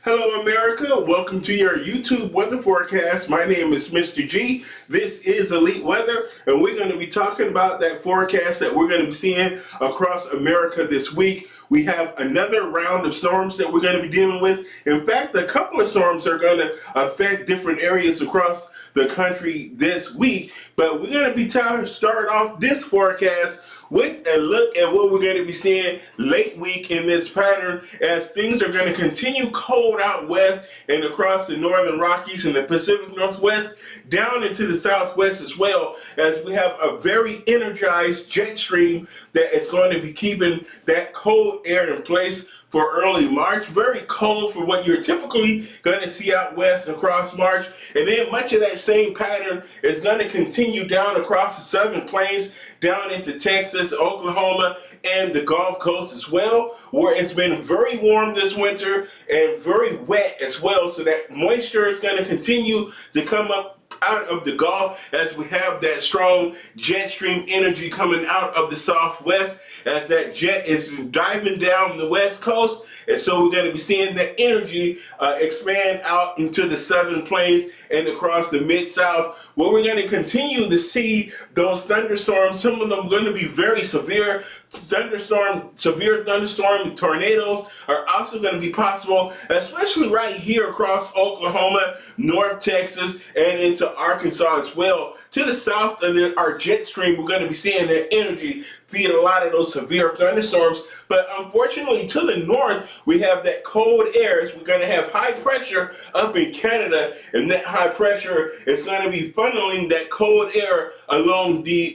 Hello, America. Welcome to your YouTube weather forecast. My name is Mr. G. This is Elite Weather, and we're going to be talking about that forecast that we're going to be seeing across America this week. We have another round of storms that we're going to be dealing with. In fact, a couple of storms are going to affect different areas across the country this week, but we're going to be start off this forecast with a look at what we're going to be seeing late week in this pattern as things are going to continue cold out west and across the northern Rockies and the Pacific Northwest down into the southwest as well, as we have a very energized jet stream that is going to be keeping that cold air in place for early March. Very cold for what you're typically going to see out west across March. And then much of that same pattern is going to continue down across the southern plains, down into Texas, Oklahoma, and the Gulf Coast as well, where it's been very warm this winter and very wet as well. So that moisture is going to continue to come up out of the Gulf as we have that strong jet stream energy coming out of the southwest as that jet is diving down the west coast. And so we're going to be seeing that energy expand out into the southern plains and across the mid-south, where we're going to continue to see those thunderstorms. Some of them are going to be very severe. Severe thunderstorm tornadoes are also going to be possible, especially right here across Oklahoma, North Texas, and into Arkansas as well. To the south of our jet stream, we're going to be seeing that energy feed a lot of those severe thunderstorms. But unfortunately, to the north, we have that cold air. We're going to have high pressure up in Canada, and that high pressure is going to be funneling that cold air along the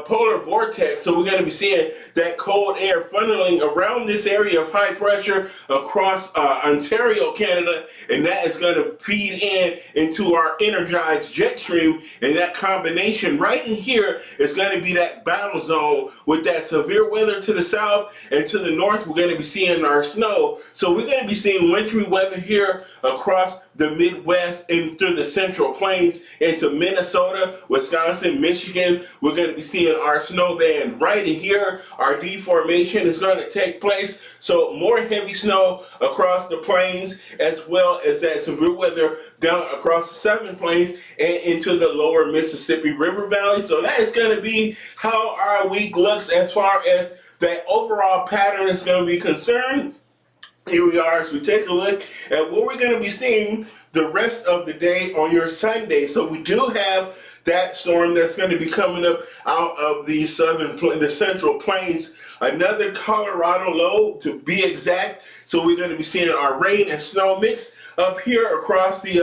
polar vortex. So we're going to be seeing that cold air funneling around this area of high pressure across Ontario, Canada, and that is going to feed into our energized jet stream. And that combination right in here is going to be that battle zone with that severe weather to the south, and to the north we're going to be seeing our snow. So we're going to be seeing wintry weather here across the Midwest and through the Central Plains into Minnesota, Wisconsin, Michigan. We're going to be seeing our snow band right in here. Our deformation is going to take place. So more heavy snow across the plains, as well as that severe weather down across the southern plains and into the lower Mississippi River Valley. So that is going to be how our week looks as far as that overall pattern is going to be concerned. Here we are as we take a look at what we're going to be seeing the rest of the day on your Sunday. So we do have that storm that's going to be coming up out of the central plains. Another Colorado low to be exact. So we're going to be seeing our rain and snow mix up here across the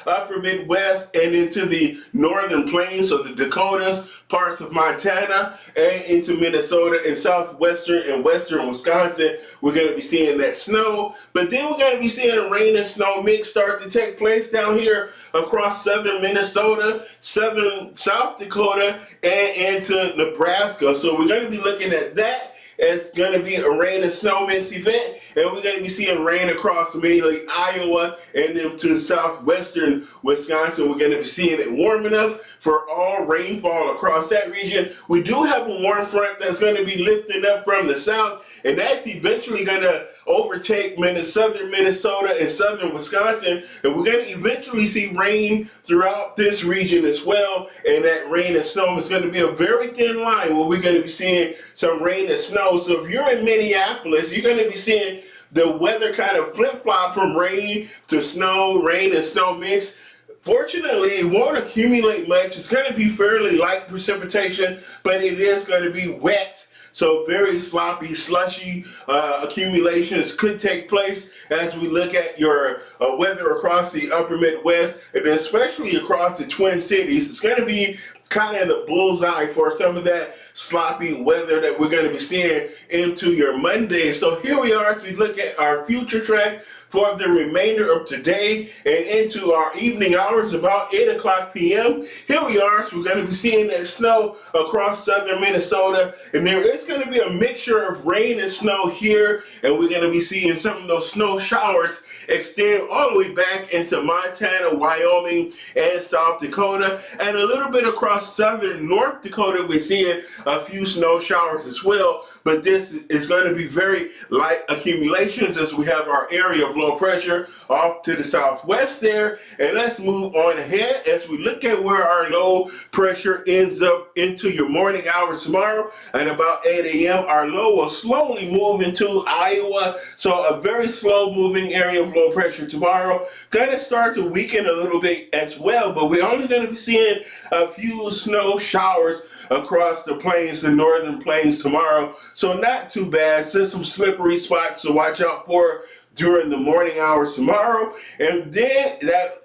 upper Midwest and into the northern plains, so the Dakotas, parts of Montana, and into Minnesota and southwestern and western Wisconsin. We're going to be seeing that snow, but then we're going to be seeing a rain and snow mix start to take place down here across southern Minnesota, southern South Dakota, and into Nebraska. So we're going to be looking at that. It's going to be a rain and snow mix event, and we're going to be seeing rain across mainly Iowa and then to southwestern Wisconsin. We're going to be seeing it warm enough for all rainfall across that region. We do have a warm front that's going to be lifting up from the south, and that's eventually going to overtake southern Minnesota and southern Wisconsin, and we're going to eventually see rain throughout this region as well. And that rain and snow is going to be a very thin line where we're going to be seeing some rain and snow. So if you're in Minneapolis, you're going to be seeing the weather kind of flip-flop from rain to snow, rain and snow mix. Fortunately, it won't accumulate much. It's going to be fairly light precipitation, but it is going to be wet. So very sloppy, slushy accumulations could take place as we look at your weather across the upper Midwest, and especially across the Twin Cities. It's going to be kind of the bullseye for some of that sloppy weather that we're going to be seeing into your Monday. So here we are as we look at our future track for the remainder of today and into our evening hours about 8 o'clock p.m. Here we are, so we're going to be seeing that snow across southern Minnesota, and there is going to be a mixture of rain and snow here, and we're going to be seeing some of those snow showers extend all the way back into Montana, Wyoming, and South Dakota, and a little bit across across southern North Dakota, we're seeing a few snow showers as well, but this is going to be very light accumulations as we have our area of low pressure off to the southwest there. And let's move on ahead as we look at where our low pressure ends up into your morning hours tomorrow. And about 8 a.m., our low will slowly move into Iowa. So a very slow moving area of low pressure tomorrow. Going to start to weaken a little bit as well, but we're only going to be seeing a few snow showers across the plains, the northern plains tomorrow. So not too bad. Just some slippery spots to watch out for during the morning hours tomorrow. And then that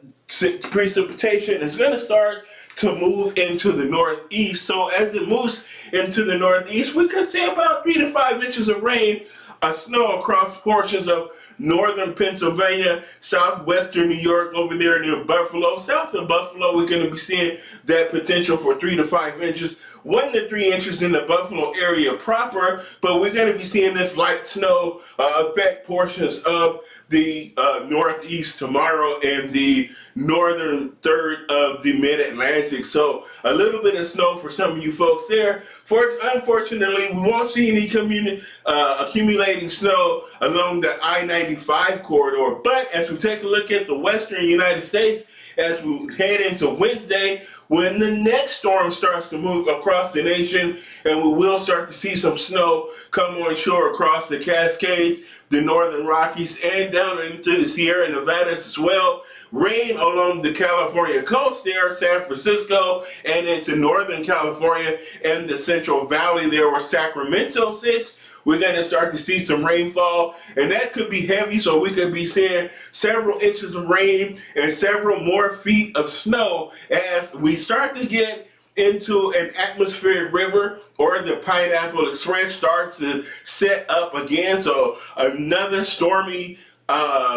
precipitation is going to start to move into the northeast. So as it moves into the northeast, we could see about 3 to 5 inches of rain, snow across portions of northern Pennsylvania, southwestern New York, over there near Buffalo. South of Buffalo, we're going to be seeing that potential for 3 to 5 inches, 1 to 3 inches in the Buffalo area proper, but we're going to be seeing this light snow affect portions of the northeast tomorrow and the northern third of the mid-Atlantic. So a little bit of snow for some of you folks there. Unfortunately, we won't see any accumulating snow along the I-95 corridor. But as we take a look at the western United States, as we head into Wednesday, when the next storm starts to move across the nation, and we will start to see some snow come on shore across the Cascades, the Northern Rockies, and down into the Sierra Nevadas as well. Rain along the California coast there, San Francisco, and into Northern California and the Central Valley there where Sacramento sits. We're going to start to see some rainfall, and that could be heavy, so we could be seeing several inches of rain and several more feet of snow as we start to get into an atmospheric river, or the Pineapple Express starts to set up again. So another stormy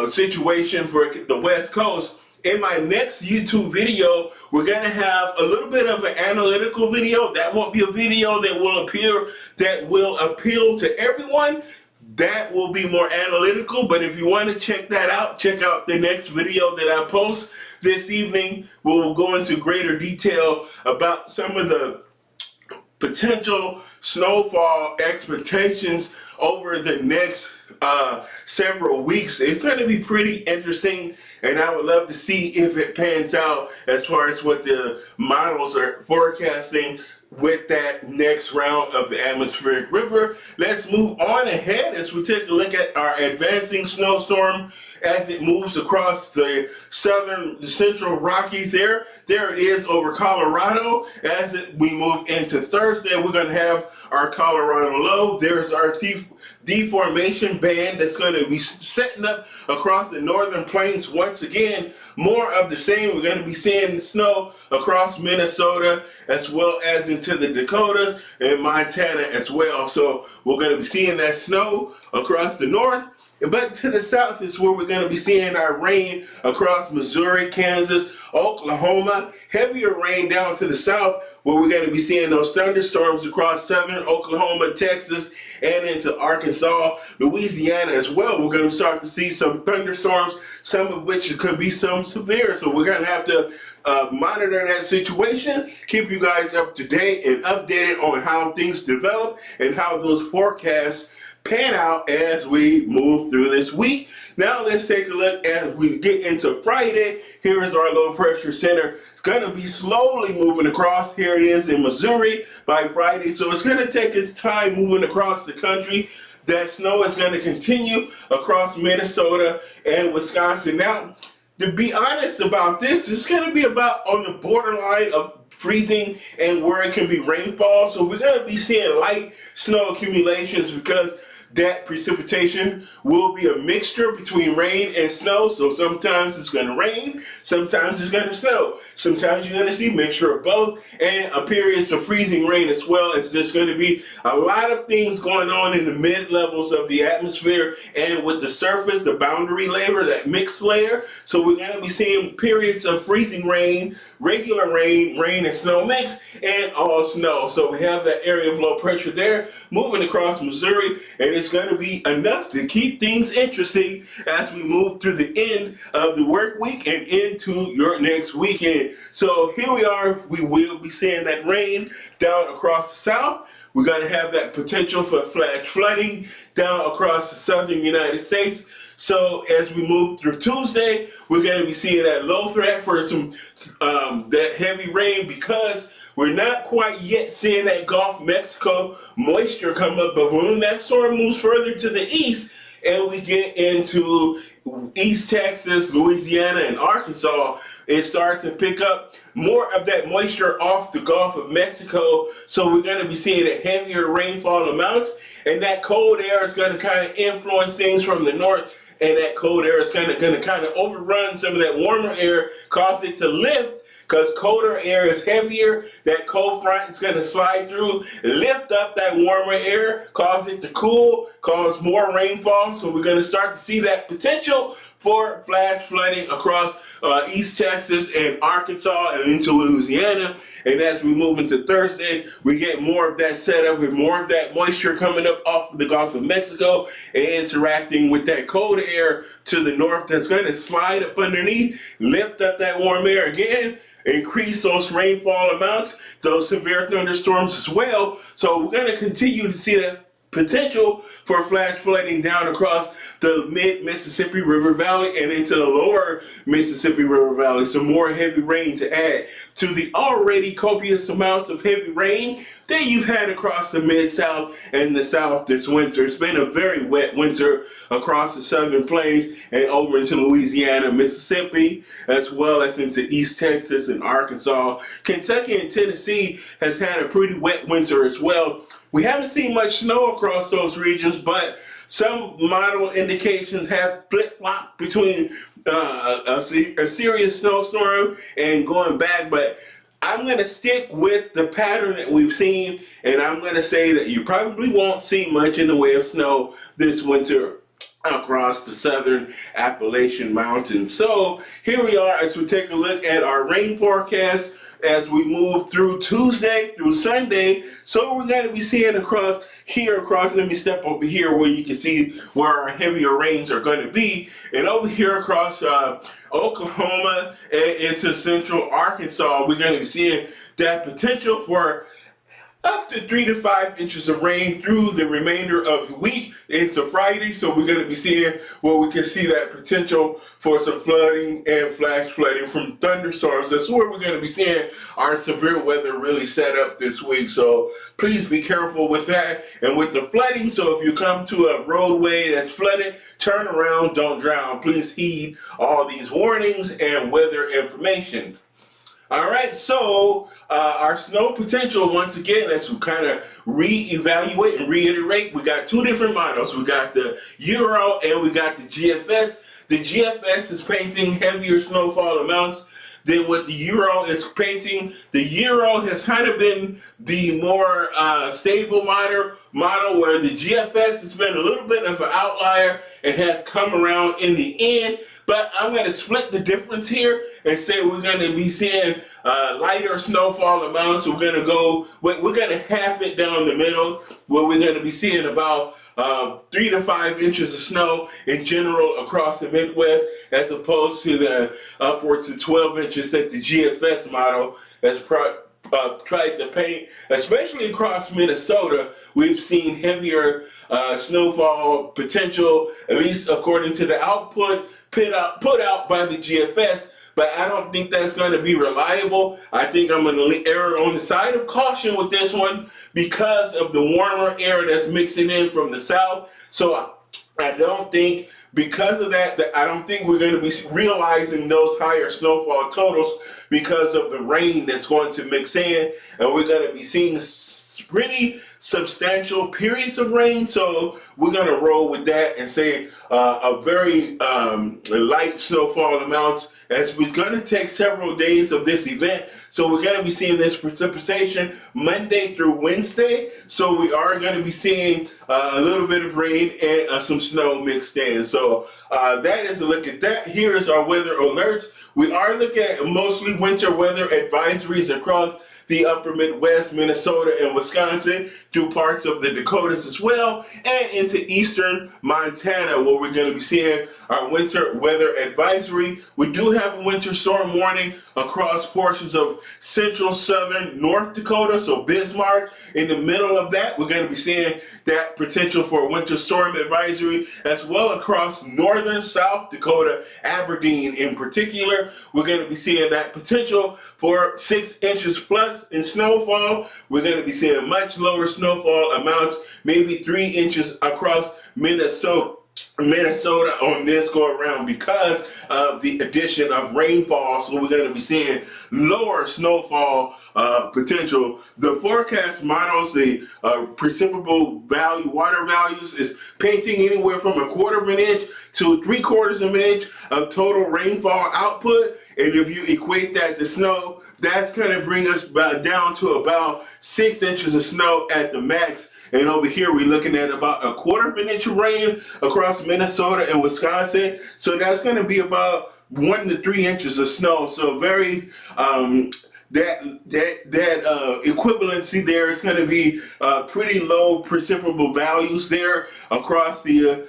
situation for the West Coast. In my next YouTube video, we're going to have a little bit of an analytical video. That won't be a video that will appeal to everyone. That will be more analytical, but if you want to check that out, check out the next video that I post this evening. We'll go into greater detail about some of the potential snowfall expectations over the next several weeks. It's going to be pretty interesting, and I would love to see if it pans out as far as what the models are forecasting with that next round of the atmospheric river. Let's move on ahead as we take a look at our advancing snowstorm as it moves across the central Rockies there. There it is over Colorado. As we move into Thursday, we're going to have our Colorado low. There's our deformation band that's going to be setting up across the northern plains once again. More of the same. We're going to be seeing snow across Minnesota as well as into the Dakotas and Montana as well. So we're going to be seeing that snow across the north. But to the south is where we're going to be seeing our rain across Missouri, Kansas, Oklahoma. Heavier rain down to the south where we're going to be seeing those thunderstorms across southern Oklahoma, Texas, and into Arkansas, Louisiana as well. We're going to start to see some thunderstorms, some of which could be some severe. So we're going to have to monitor that situation, keep you guys up to date and updated on how things develop and how those forecasts pan out as we move through this week. Now let's take a look as we get into Friday. Here is our low pressure center. It's going to be slowly moving across. Here it is in Missouri by Friday. So it's going to take its time moving across the country. That snow is going to continue across Minnesota and Wisconsin. Now, to be honest about this, it's going to be about on the borderline of freezing and where it can be rainfall. So we're going to be seeing light snow accumulations because that precipitation will be a mixture between rain and snow. So sometimes it's going to rain, sometimes it's going to snow. Sometimes you're going to see a mixture of both and a periods of freezing rain as well. As there's going to be a lot of things going on in the mid levels of the atmosphere and with the surface, the boundary layer, that mixed layer. So we're going to be seeing periods of freezing rain, regular rain, rain and snow mix, and all snow. So we have that area of low pressure there moving across Missouri, and it's going to be enough to keep things interesting as we move through the end of the work week and into your next weekend. So here we are. We will be seeing that rain down across the south. We're going to have that potential for flash flooding down across the southern United States. So as we move through Tuesday, we're going to be seeing that low threat for some that heavy rain, because we're not quite yet seeing that Gulf of Mexico moisture come up. But when that storm moves further to the east and we get into East Texas, Louisiana, and Arkansas, it starts to pick up more of that moisture off the Gulf of Mexico. So we're going to be seeing a heavier rainfall amounts, and that cold air is going to kind of influence things from the north. And that cold air is going to kind of overrun some of that warmer air, cause it to lift, because colder air is heavier. That cold front is going to slide through, lift up that warmer air, cause it to cool, cause more rainfall. So we're going to start to see that potential for flash flooding across East Texas and Arkansas and into Louisiana. And as we move into Thursday, we get more of that setup with more of that moisture coming up off of the Gulf of Mexico and interacting with that cold air to the north that's going to slide up underneath, lift up that warm air again, increase those rainfall amounts, those severe thunderstorms as well. So we're going to continue to see that potential for flash flooding down across the mid-Mississippi River Valley and into the lower Mississippi River Valley. Some more heavy rain to add to the already copious amounts of heavy rain that you've had across the Mid-South and the South this winter. It's been a very wet winter across the southern plains and over into Louisiana, Mississippi, as well as into East Texas and Arkansas. Kentucky and Tennessee has had a pretty wet winter as well. We haven't seen much snow across those regions, but some model indications have flip-flopped between a serious snowstorm and going back. But I'm going to stick with the pattern that we've seen, and I'm going to say that you probably won't see much in the way of snow this winter across the southern Appalachian Mountains. So here we are as we take a look at our rain forecast as we move through Tuesday through Sunday. So we're going to be seeing across, let me step over here where you can see where our heavier rains are going to be. And over here across Oklahoma and into central Arkansas, we're going to be seeing that potential for up to 3 to 5 inches of rain through the remainder of the week into Friday. So we're going to be seeing where we can see that potential for some flooding and flash flooding from thunderstorms. That's where we're going to be seeing our severe weather really set up this week. So please be careful with that and with the flooding. So if you come to a roadway that's flooded, turn around, don't drown. Please heed all these warnings and weather information. All right, so our snow potential, once again, as we kind of reevaluate and reiterate, we got two different models. We got the Euro and we got the GFS. The GFS is painting heavier snowfall amounts than what the Euro is painting. The Euro has kind of been the more stable model where the GFS has been a little bit of an outlier and has come around in the end. But I'm going to split the difference here and say we're going to be seeing lighter snowfall amounts. We're going to half it down the middle, where we're going to be seeing about 3 to 5 inches of snow in general across the Midwest, as opposed to the upwards of 12 inches that the GFS model has tried to paint. Especially across Minnesota, we've seen heavier snowfall potential, at least according to the output put out by the GFS. But I don't think that's going to be reliable. I think I'm going to err on the side of caution with this one because of the warmer air that's mixing in from the south. So I don't think, because of that, I don't think we're going to be realizing those higher snowfall totals because of the rain that's going to mix in. And we're going to be seeing pretty substantial periods of rain. So we're going to roll with that and say a very light snowfall amounts, as we're going to take several days of this event. So we're going to be seeing this precipitation Monday through Wednesday. So we are going to be seeing a little bit of rain and some snow mixed in. So that is a look at that. Here is our weather alerts. We are looking at mostly winter weather advisories across the upper Midwest, Minnesota, and Wisconsin. Wisconsin, through parts of the Dakotas as well, and into eastern Montana, where we're going to be seeing our winter weather advisory. We do have a winter storm warning across portions of central southern North Dakota, so Bismarck. In the middle of that, we're going to be seeing that potential for a winter storm advisory, as well across northern South Dakota, Aberdeen in particular. We're going to be seeing that potential for 6 inches plus in snowfall. We're going to be seeing much lower snowfall amounts, maybe 3 inches across Minnesota on this go around because of the addition of rainfall. So we're going to be seeing lower snowfall potential. The forecast models, the precipitable value, water values, is painting anywhere from 1/4 of an inch to 3/4 of an inch of total rainfall output. And if you equate that to snow, that's going to bring us down to about 6 inches of snow at the max. And over here, we're looking at about 1/4 of an inch of rain across Minnesota and Wisconsin. So that's going to be about 1 to 3 inches of snow. So very that equivalency there is going to be pretty low precipitable values there across the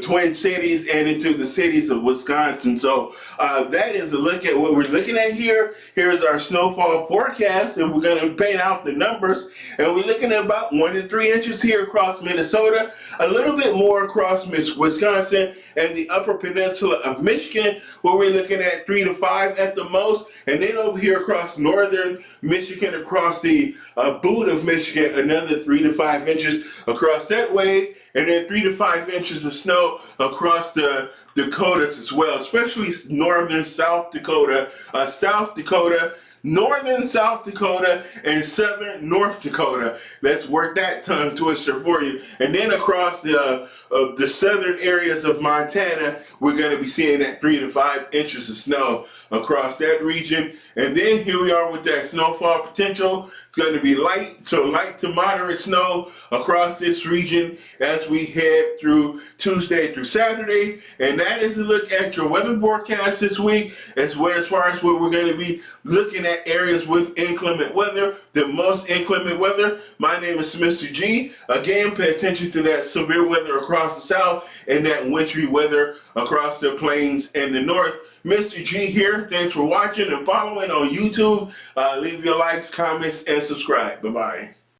Twin Cities and into the cities of Wisconsin. So that is a look at what we're looking at here. Here's our snowfall forecast, and we're going to paint out the numbers. And we're looking at about 1 to 3 inches here across Minnesota, a little bit more across Wisconsin and the Upper Peninsula of Michigan, where we're looking at 3 to 5 at the most. And then over here across northern Michigan, across the boot of Michigan, another 3 to 5 inches across that way, and then 3 to 5 inches of snow across the Dakotas as well, especially northern South Dakota, northern South Dakota, and southern North Dakota. Let's work that tongue twister for you. And then across the southern areas of Montana, we're going to be seeing that 3 to 5 inches of snow across that region. And then here we are with that snowfall potential. It's going to be light to moderate snow across this region as we head through Tuesday through Saturday. And that is a look at your weather forecast this week, as far as what we're going to be looking at areas with inclement weather, the most inclement weather. My name is Mr. G. Again, pay attention to that severe weather across the south and that wintry weather across the plains and the north. Mr. G here. Thanks for watching and following on YouTube. Leave your likes, comments, and subscribe. Bye-bye.